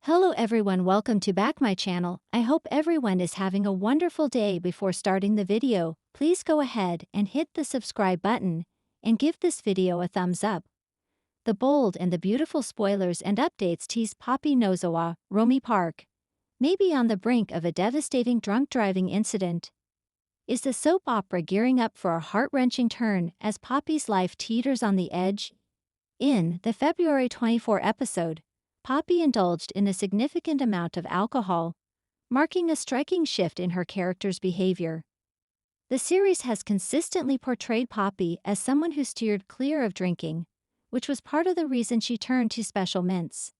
Hello everyone, welcome to back my channel. I hope everyone is having a wonderful day. Before starting the video, please go ahead and hit the subscribe button and give this video a thumbs up. The bold and the beautiful spoilers and updates tease Poppy Nozawa, Romy Park, may be on the brink of a devastating drunk driving incident. Is the soap opera gearing up for a heart-wrenching turn as Poppy's life teeters on the edge? In the February 24 episode, Poppy indulged in a significant amount of alcohol, marking a striking shift in her character's behavior. The series has consistently portrayed Poppy as someone who steered clear of drinking, which was part of the reason she turned to special mints.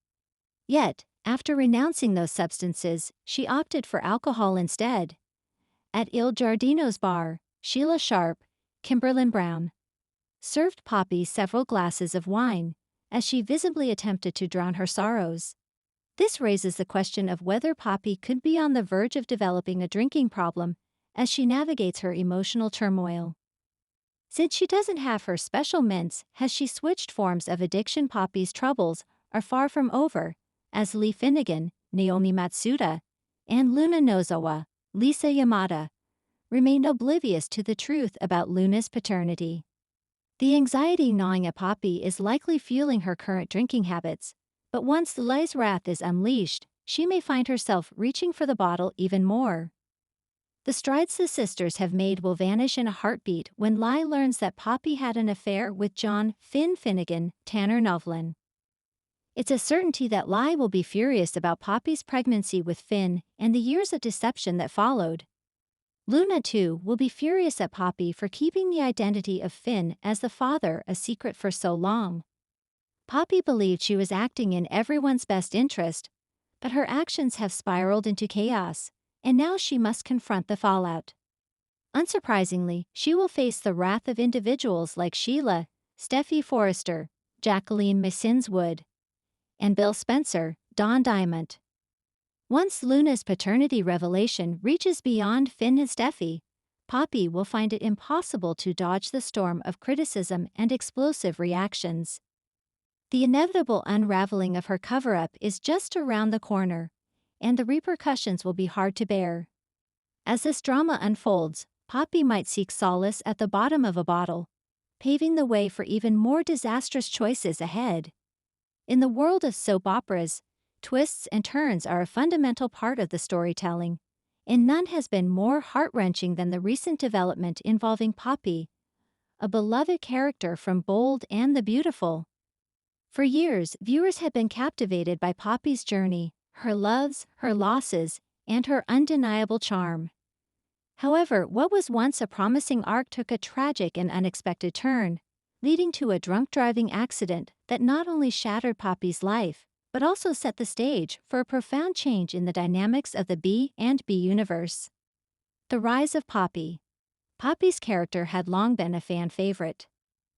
Yet, after renouncing those substances, she opted for alcohol instead. At Il Giardino's bar, Sheila Sharp, Kimberlin Brown, served Poppy several glasses of wine, as she visibly attempted to drown her sorrows. This raises the question of whether Poppy could be on the verge of developing a drinking problem as she navigates her emotional turmoil. Since she doesn't have her special mints, has she switched forms of addiction? Poppy's troubles are far from over, as Lee Finnegan, Naomi Matsuda, and Luna Nozawa, Lisa Yamada, remain oblivious to the truth about Luna's paternity. The anxiety gnawing at Poppy is likely fueling her current drinking habits, but once Lei's wrath is unleashed, she may find herself reaching for the bottle even more. The strides the sisters have made will vanish in a heartbeat when Lei learns that Poppy had an affair with John Finn Finnegan, Tanner Novlin. It's a certainty that Lei will be furious about Poppy's pregnancy with Finn and the years of deception that followed. Luna, too, will be furious at Poppy for keeping the identity of Finn as the father a secret for so long. Poppy believed she was acting in everyone's best interest, but her actions have spiraled into chaos, and now she must confront the fallout. Unsurprisingly, she will face the wrath of individuals like Sheila, Steffi Forrester, Jacqueline Misinswood, and Bill Spencer, Don Diamond. Once Luna's paternity revelation reaches beyond Finn and Steffi, Poppy will find it impossible to dodge the storm of criticism and explosive reactions. The inevitable unraveling of her cover-up is just around the corner, and the repercussions will be hard to bear. As this drama unfolds, Poppy might seek solace at the bottom of a bottle, paving the way for even more disastrous choices ahead. In the world of soap operas, twists and turns are a fundamental part of the storytelling, and none has been more heart-wrenching than the recent development involving Poppy, a beloved character from Bold and the Beautiful. For years, viewers had been captivated by Poppy's journey, her loves, her losses, and her undeniable charm. However, what was once a promising arc took a tragic and unexpected turn, leading to a drunk driving accident that not only shattered Poppy's life, but also set the stage for a profound change in the dynamics of the B&B universe. The rise of Poppy. Poppy's character had long been a fan favorite.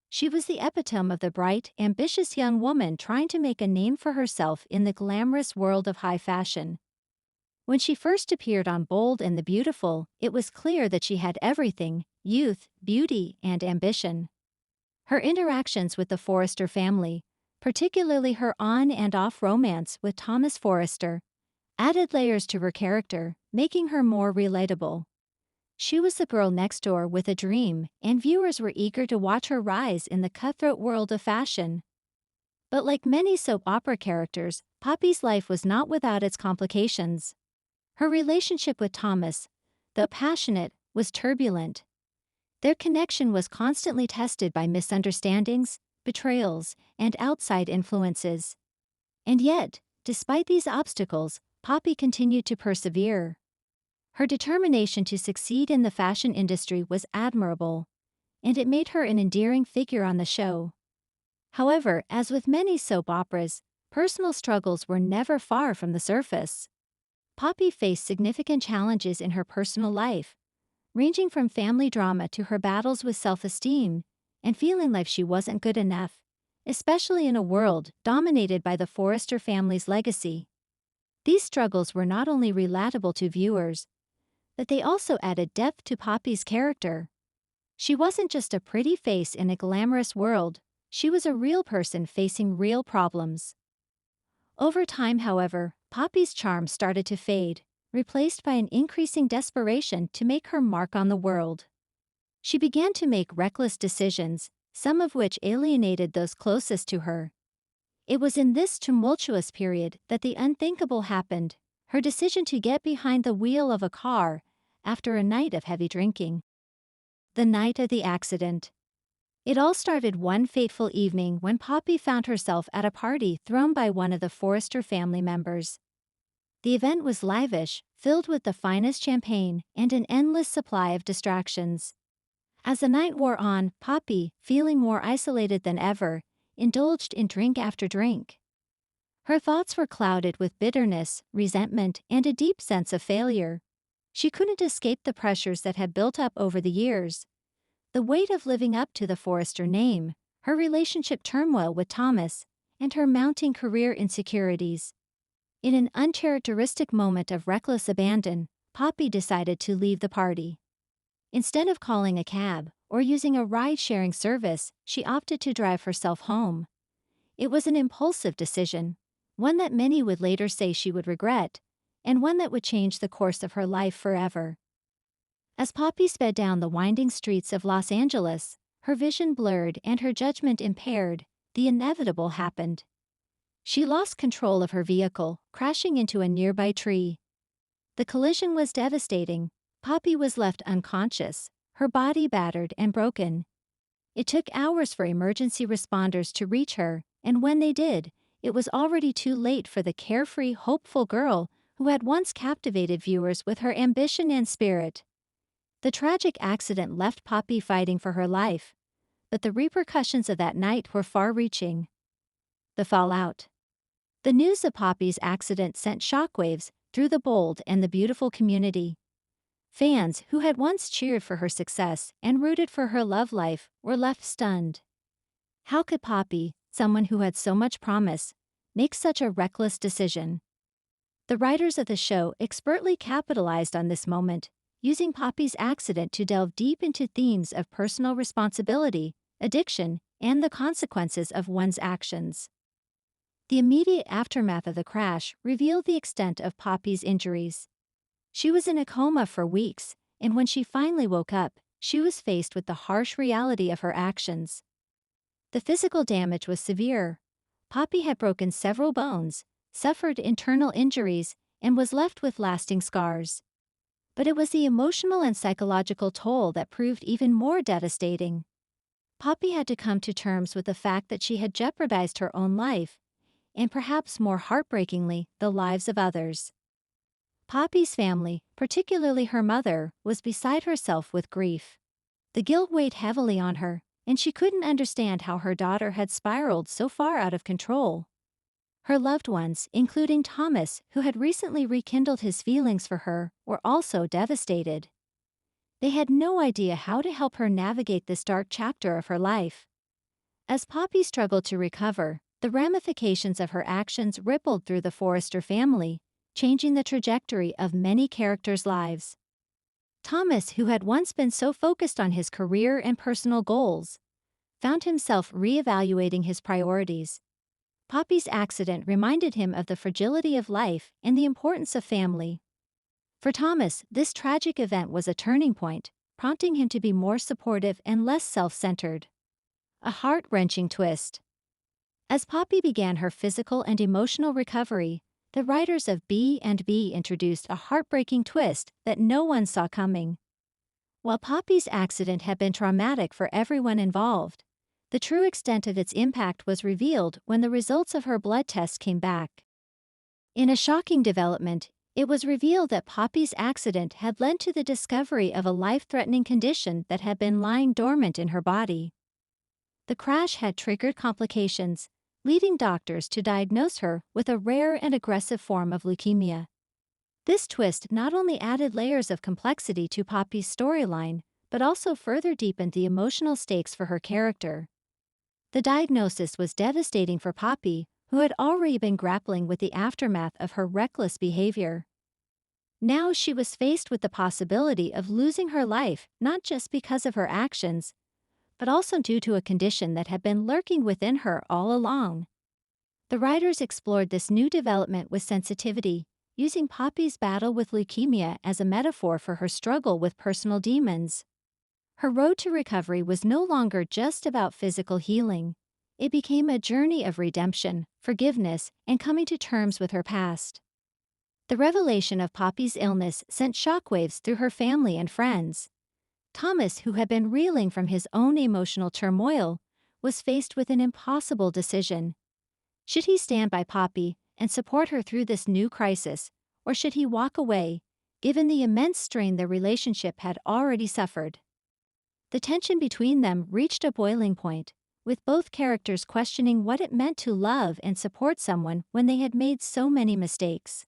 She was the epitome of the bright, ambitious young woman trying to make a name for herself in the glamorous world of high fashion. When she first appeared on Bold and the Beautiful, it was clear that she had everything: youth, beauty, and ambition. Her interactions with the Forrester family, particularly her on and off romance with Thomas Forrester, added layers to her character, making her more relatable. She was the girl next door with a dream, and viewers were eager to watch her rise in the cutthroat world of fashion. But like many soap opera characters, Poppy's life was not without its complications. Her relationship with Thomas, though passionate, was turbulent. Their connection was constantly tested by misunderstandings, betrayals, and outside influences. And yet, despite these obstacles, Poppy continued to persevere. Her determination to succeed in the fashion industry was admirable, and it made her an endearing figure on the show. However, as with many soap operas, personal struggles were never far from the surface. Poppy faced significant challenges in her personal life, ranging from family drama to her battles with self-esteem and feeling like she wasn't good enough, especially in a world dominated by the Forrester family's legacy. These struggles were not only relatable to viewers, but they also added depth to Poppy's character. She wasn't just a pretty face in a glamorous world, she was a real person facing real problems. Over time, however, Poppy's charm started to fade, replaced by an increasing desperation to make her mark on the world. She began to make reckless decisions, some of which alienated those closest to her. It was in this tumultuous period that the unthinkable happened, her decision to get behind the wheel of a car after a night of heavy drinking. The night of the accident. It all started one fateful evening when Poppy found herself at a party thrown by one of the Forrester family members. The event was lavish, filled with the finest champagne and an endless supply of distractions. As the night wore on, Poppy, feeling more isolated than ever, indulged in drink after drink. Her thoughts were clouded with bitterness, resentment, and a deep sense of failure. She couldn't escape the pressures that had built up over the years. The weight of living up to the Forrester name, her relationship turmoil with Thomas, and her mounting career insecurities. In an uncharacteristic moment of reckless abandon, Poppy decided to leave the party. Instead of calling a cab or using a ride-sharing service, she opted to drive herself home. It was an impulsive decision, one that many would later say she would regret, and one that would change the course of her life forever. As Poppy sped down the winding streets of Los Angeles, her vision blurred and her judgment impaired, the inevitable happened. She lost control of her vehicle, crashing into a nearby tree. The collision was devastating. Poppy was left unconscious, her body battered and broken. It took hours for emergency responders to reach her, and when they did, it was already too late for the carefree, hopeful girl who had once captivated viewers with her ambition and spirit. The tragic accident left Poppy fighting for her life, but the repercussions of that night were far-reaching. The fallout. The news of Poppy's accident sent shockwaves through the bold and the beautiful community. Fans who had once cheered for her success and rooted for her love life were left stunned. How could Poppy, someone who had so much promise, make such a reckless decision? The writers of the show expertly capitalized on this moment, using Poppy's accident to delve deep into themes of personal responsibility, addiction, and the consequences of one's actions. The immediate aftermath of the crash revealed the extent of Poppy's injuries. She was in a coma for weeks, and when she finally woke up, she was faced with the harsh reality of her actions. The physical damage was severe. Poppy had broken several bones, suffered internal injuries, and was left with lasting scars. But it was the emotional and psychological toll that proved even more devastating. Poppy had to come to terms with the fact that she had jeopardized her own life, and perhaps more heartbreakingly, the lives of others. Poppy's family, particularly her mother, was beside herself with grief. The guilt weighed heavily on her, and she couldn't understand how her daughter had spiraled so far out of control. Her loved ones, including Thomas, who had recently rekindled his feelings for her, were also devastated. They had no idea how to help her navigate this dark chapter of her life. As Poppy struggled to recover, the ramifications of her actions rippled through the Forrester family, changing the trajectory of many characters' lives. Thomas, who had once been so focused on his career and personal goals, found himself reevaluating his priorities. Poppy's accident reminded him of the fragility of life and the importance of family. For Thomas, this tragic event was a turning point, prompting him to be more supportive and less self-centered. A heart-wrenching twist. As Poppy began her physical and emotional recovery, the writers of B&B introduced a heartbreaking twist that no one saw coming. While Poppy's accident had been traumatic for everyone involved, the true extent of its impact was revealed when the results of her blood test came back. In a shocking development, it was revealed that Poppy's accident had led to the discovery of a life-threatening condition that had been lying dormant in her body. The crash had triggered complications, leading doctors to diagnose her with a rare and aggressive form of leukemia. This twist not only added layers of complexity to Poppy's storyline, but also further deepened the emotional stakes for her character. The diagnosis was devastating for Poppy, who had already been grappling with the aftermath of her reckless behavior. Now she was faced with the possibility of losing her life not just because of her actions, but also due to a condition that had been lurking within her all along. The writers explored this new development with sensitivity, using Poppy's battle with leukemia as a metaphor for her struggle with personal demons. Her road to recovery was no longer just about physical healing. It became a journey of redemption, forgiveness, and coming to terms with her past. The revelation of Poppy's illness sent shockwaves through her family and friends. Thomas, who had been reeling from his own emotional turmoil, was faced with an impossible decision. Should he stand by Poppy and support her through this new crisis, or should he walk away, given the immense strain their relationship had already suffered? The tension between them reached a boiling point, with both characters questioning what it meant to love and support someone when they had made so many mistakes.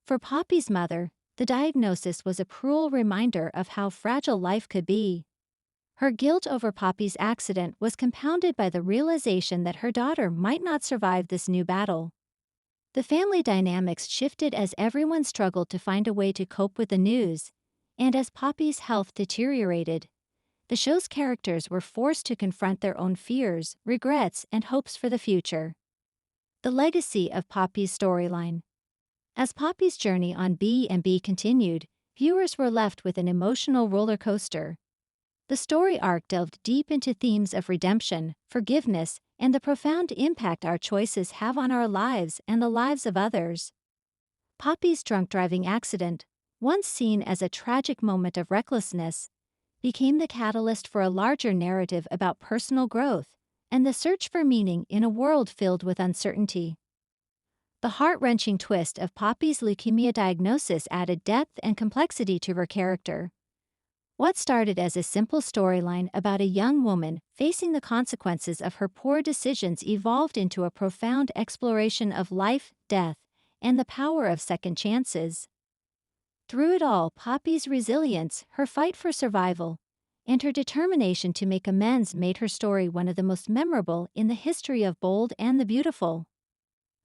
For Poppy's mother, the diagnosis was a cruel reminder of how fragile life could be. Her guilt over Poppy's accident was compounded by the realization that her daughter might not survive this new battle. The family dynamics shifted as everyone struggled to find a way to cope with the news, and as Poppy's health deteriorated, the show's characters were forced to confront their own fears, regrets, and hopes for the future. The legacy of Poppy's storyline. As Poppy's journey on B&B continued, viewers were left with an emotional roller coaster. The story arc delved deep into themes of redemption, forgiveness, and the profound impact our choices have on our lives and the lives of others. Poppy's drunk driving accident, once seen as a tragic moment of recklessness, became the catalyst for a larger narrative about personal growth and the search for meaning in a world filled with uncertainty. The heart-wrenching twist of Poppy's leukemia diagnosis added depth and complexity to her character. What started as a simple storyline about a young woman facing the consequences of her poor decisions evolved into a profound exploration of life, death, and the power of second chances. Through it all, Poppy's resilience, her fight for survival, and her determination to make amends made her story one of the most memorable in the history of Bold and the Beautiful.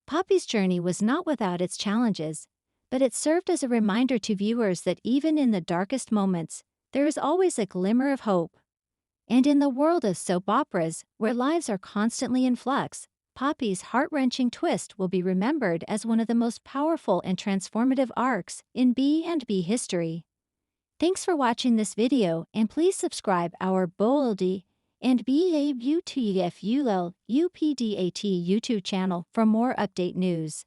Poppy's journey was not without its challenges, but it served as a reminder to viewers that even in the darkest moments, there is always a glimmer of hope. And in the world of soap operas, where lives are constantly in flux, Poppy's heart-wrenching twist will be remembered as one of the most powerful and transformative arcs in B&B history. Thanks for watching this video, and please subscribe our Boldy and BABUTFUL UPDAT YouTube channel for more update news.